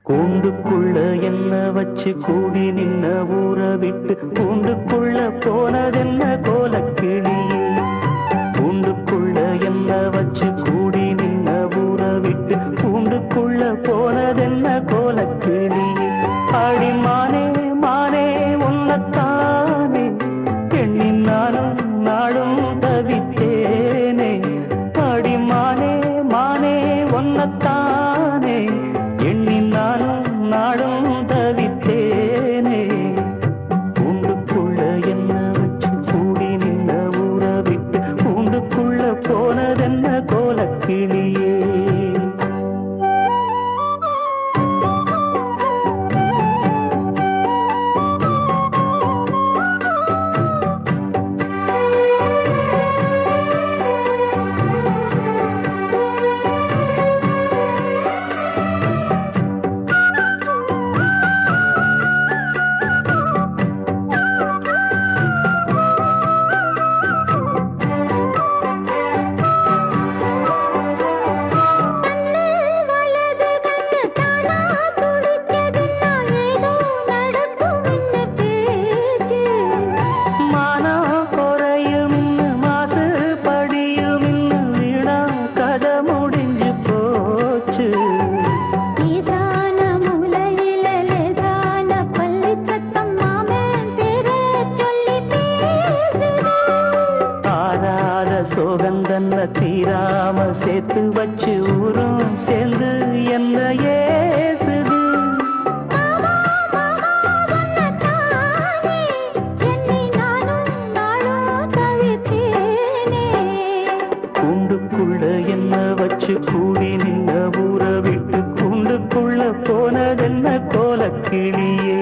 கூண்டுக்குள்ள என்ன வச்சு கூடி நின்ன ஊற விட்டு கூண்டுக்குள்ள போனதென்ன கோலக்கிளியே. கூண்டுக்குள்ள என்ன வச்சு கூடி நின்ன ஊற விட்டு கூண்டுக்குள்ள போனதென்ன கோலக்கிளியே. அடிமானே மானே உன்னத்தானே எண்ணி நானும் நாடும் தவித்தேனே. அடிமானே மானே உன்னத்தானே எண்ணி நானும் நாடும் தவித்தேனே. கூண்டுக்குள்ள என்ன வச்சு கூடி நின்ன ஊற விட்டு கூண்டுக்குள்ள போனதென்ன கோலக்கிளியே. சோகந்தன்ன தீராம சேர்த்து வச்சு ஊரும் சேர்ந்து என்ன ஏசுது. கூண்டுக்குள்ள என்ன வச்சு கூடி நின்ன ஊற விட்டு கூண்டுக்குள்ள போனதென்ன கோலக்கிளியே.